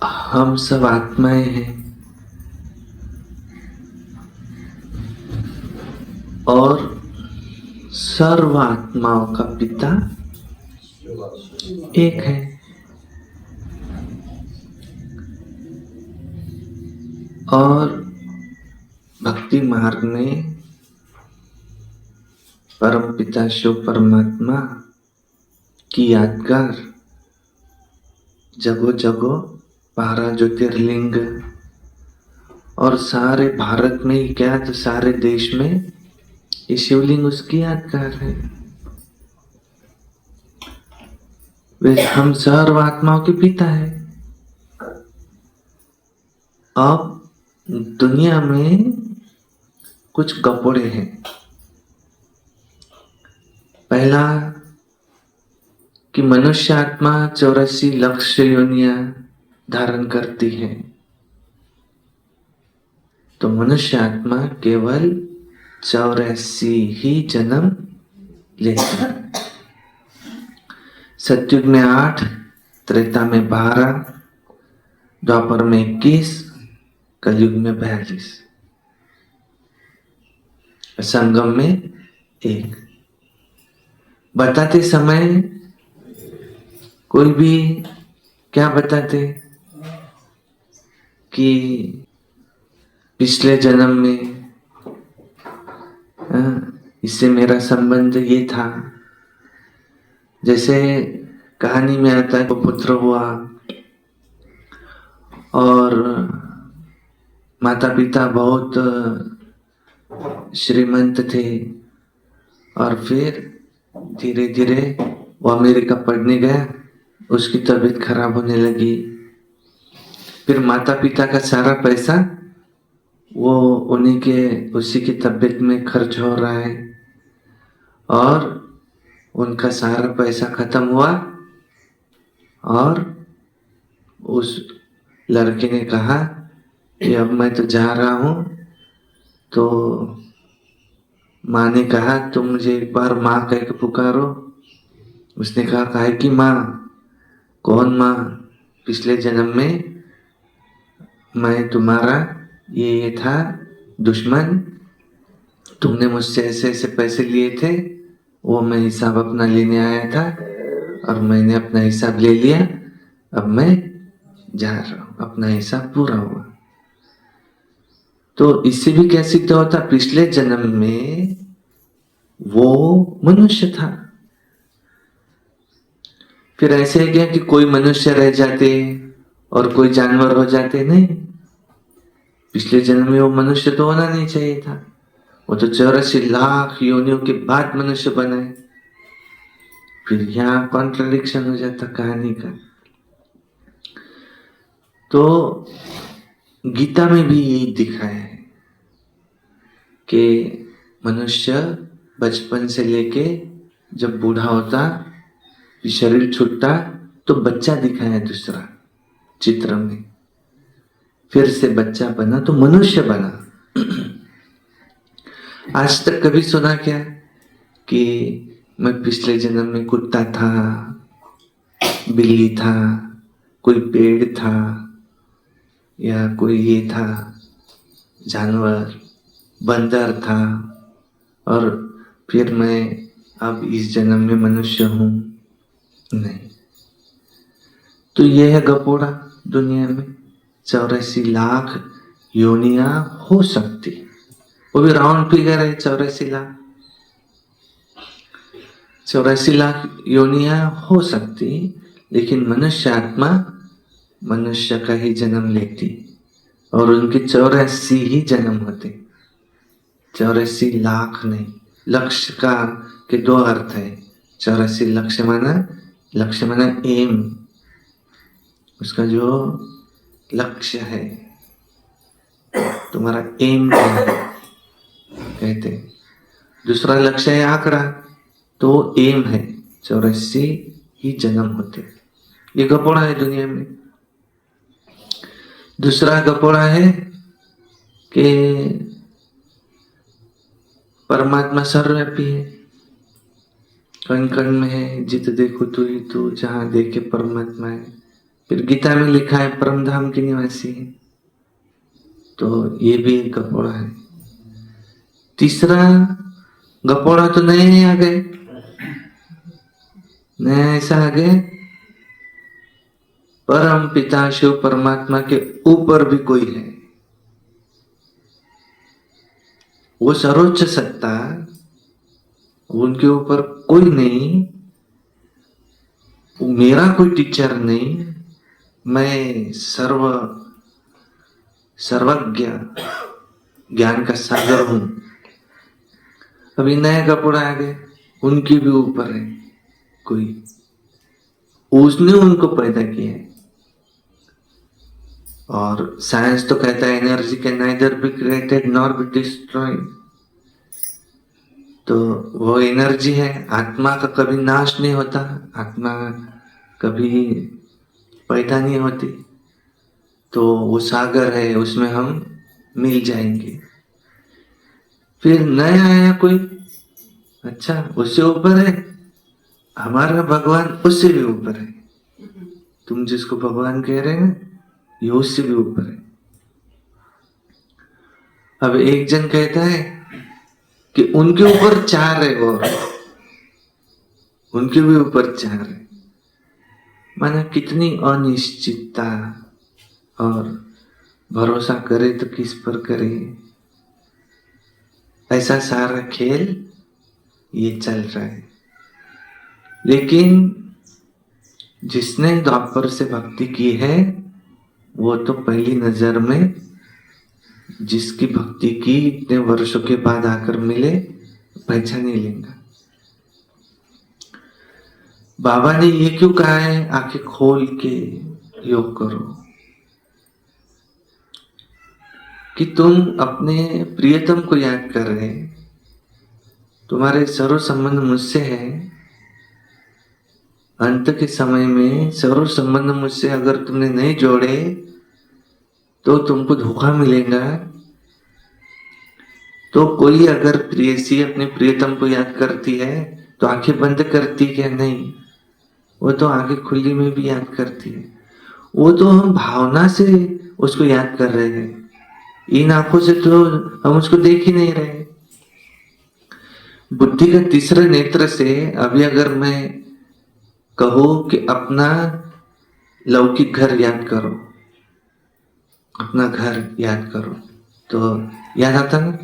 हम सब आत्माएं हैं और सर्व आत्माओं का पिता एक है। और भक्ति मार्ग में परम पिता शिव परमात्मा की यादगार जगह जगह 12 ज्योतिर्लिंग और सारे भारत में ही क्या तो सारे देश में ये शिवलिंग उसकी यादगार है। वे हम सर्व आत्माओं के पिता है। अब दुनिया में कुछ कपड़े हैं। पहला कि मनुष्य आत्मा 84 लाख योनियां धारण करती है, तो मनुष्य आत्मा केवल 84 ही जन्म लेता है। सतयुग में 8, त्रेता में 12, द्वापर में 21, कलयुग में 42, संगम में 1। बताते समय कोई भी क्या बताते कि पिछले जन्म में इससे मेरा संबंध ये था। जैसे कहानी में आता है, वो पुत्र हुआ और माता पिता बहुत श्रीमंत थे और फिर धीरे धीरे वो अमेरिका पढ़ने गया, उसकी तबीयत खराब होने लगी। फिर माता पिता का सारा पैसा वो उन्हीं के उसी की तबीयत में खर्च हो रहा है और उनका सारा पैसा खत्म हुआ और उस लड़के ने कहा कि अब मैं तो जा रहा हूं। तो माँ ने कहा तुम मुझे एक बार माँ कह के पुकारो। उसने कहा काहे की माँ? कौन माँ? पिछले जन्म में मैं तुम्हारा ये था दुश्मन, तुमने मुझसे ऐसे ऐसे पैसे लिए थे, वो मैं हिसाब अपना लेने आया था और मैंने अपना हिसाब ले लिया। अब मैं जा रहा हूं, अपना हिसाब पूरा हुआ। तो इससे भी क्या सिद्ध होता, पिछले जन्म में वो मनुष्य था। फिर ऐसे है क्या कि कोई मनुष्य रह जाते और कोई जानवर हो जाते? नहीं, पिछले जन्म में वो मनुष्य तो होना नहीं चाहिए था। वो तो 84 लाख योनियों के बाद मनुष्य बना है। फिर यहाँ कॉन्ट्रडिक्शन हो जाता कहानी का। तो गीता में भी यही दिखाया है कि मनुष्य बचपन से लेके जब बूढ़ा होता, शरीर छूटता, तो बच्चा दिखाया दूसरा चित्र में, फिर से बच्चा बना तो मनुष्य बना। आज तक कभी सुना क्या कि मैं पिछले जन्म में कुत्ता था, बिल्ली था, कोई पेड़ था या कोई ये था जानवर, बंदर था और फिर मैं अब इस जन्म में मनुष्य हूं? नहीं। तो यह है गपोड़ा। दुनिया में 84 लाख योनियां हो सकती, वो भी राउंड फिगर है। 84 लाख योनियां हो सकती, लेकिन मनुष्य आत्मा मनुष्य का ही जन्म लेती और उनके 84 ही जन्म होते। 84 लाख नहीं। लक्ष्य का के 2 अर्थ है। 84 लक्ष्य माना एम, उसका जो लक्ष्य है, तुम्हारा एम क्या है कहते। दूसरा लक्ष्य है आंकड़ा, तो एम है। 84 ही जन्म होते। ये गपोड़ा है दुनिया में। दूसरा गपोड़ा है कि परमात्मा सर्वव्यापी है, कण कण में है, जित देखो तू ही तू, जहां देखे परमात्मा है। फिर गीता में लिखा है परम धाम के निवासी है, तो ये भी एक गपोड़ा है। तीसरा गपोड़ा तो नए आ गए, नया ऐसा आ गए, परम पिता शिव परमात्मा के ऊपर भी कोई है, वो सर्वोच्च सत्ता, उनके ऊपर कोई नहीं, मेरा कोई टीचर नहीं, मैं सर्वज्ञ ज्ञान का सागर हूं। अभी नए कपड़ा आ गए, उनके भी ऊपर है कोई, उसने उनको पैदा किया है। और साइंस तो कहता है energy can neither be created nor be destroyed, तो वो एनर्जी है, आत्मा का कभी नाश नहीं होता, आत्मा कभी पैदा नहीं होती, तो वो सागर है, उसमें हम मिल जाएंगे। फिर नया आया कोई, अच्छा उससे ऊपर है, हमारा भगवान उससे भी ऊपर है, तुम जिसको भगवान कह रहे हैं ना, ये उससे भी ऊपर है। अब एक जन कहता है कि उनके ऊपर 4 है, और उनके भी ऊपर 4 है। माना कितनी अनिश्चितता, और भरोसा करे तो किस पर करे, ऐसा सारा खेल ये चल रहा है। लेकिन जिसने द्वापर से भक्ति की है, वो तो पहली नजर में जिसकी भक्ति की इतने वर्षों के बाद आकर मिले, पहचान ही लेगा। बाबा ने ये क्यों कहा है आंखें खोल के योग करो, कि तुम अपने प्रियतम को याद कर रहे, तुम्हारे सर्व संबंध मुझसे है, अंत के समय में सर्व संबंध मुझसे अगर तुमने नहीं जोड़े तो तुमको धोखा मिलेगा। तो कोई अगर प्रियसी अपने प्रियतम को याद करती है तो आंखें बंद करती क्या? नहीं, वो तो आंखें खुली में भी याद करती है। वो तो हम भावना से उसको याद कर रहे हैं, इन आंखों से तो हम उसको देख ही नहीं रहे। बुद्धि का तीसरे नेत्र से अभी अगर मैं कहूं कि अपना लौकिक घर याद करो, अपना घर याद करो, तो याद आता ना?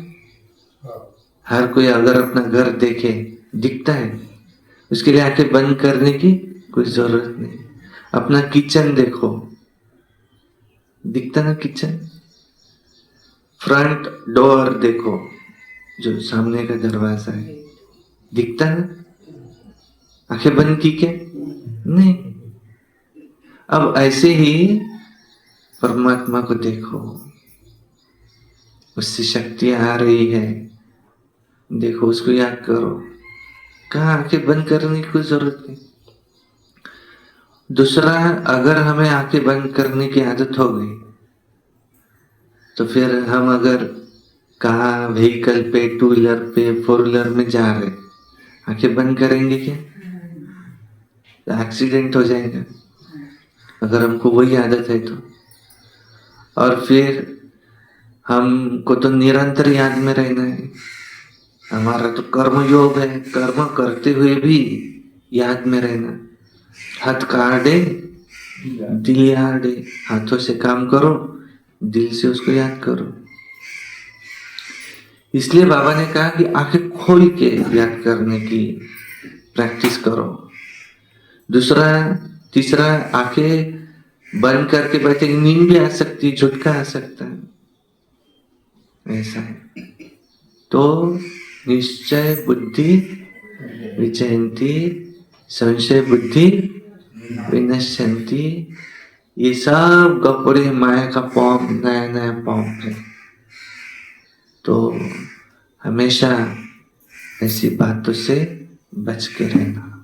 हर कोई अगर अपना घर देखे, दिखता है, उसके लिए आंखें बंद करने की कोई जरूरत नहीं। अपना किचन देखो, दिखता ना किचन? फ्रंट डोर देखो, जो सामने का दरवाजा है, दिखता ना? आंखें बंद की क्या? नहीं। अब ऐसे ही परमात्मा को देखो, उससे शक्ति आ रही है, देखो, उसको याद करो। कहाँ आंखें बंद करने की कोई जरूरत नहीं। दूसरा, अगर हमें आंखें बंद करने की आदत हो गई तो फिर हम अगर कहा व्हीकल पे, 2 व्हीलर पे, 4 व्हीलर में जा रहे, आंखें बंद करेंगे क्या? तो एक्सीडेंट हो जाएगा, अगर हमको वही आदत है तो। और फिर हमको तो निरंतर याद में रहना है, हमारा तो कर्म योग है, कर्म करते हुए भी याद में रहना। हाथ काटे दिल यादे, हाथों से काम करो, दिल से उसको याद करो। इसलिए बाबा ने कहा कि आंखें खोल के याद करने की प्रैक्टिस करो। दूसरा, तीसरा, आंखें बंद करके बैठे, नींद भी आ सकती, झुटका आ सकता है, ऐसा है। तो निश्चय बुद्धि विचयन्ति, संशय बुद्धि विनश्यन्ति, ये सब गपोड़े माया का पॉम्प, नया नया पॉम्प है। तो हमेशा ऐसी बातों से बच के रहना।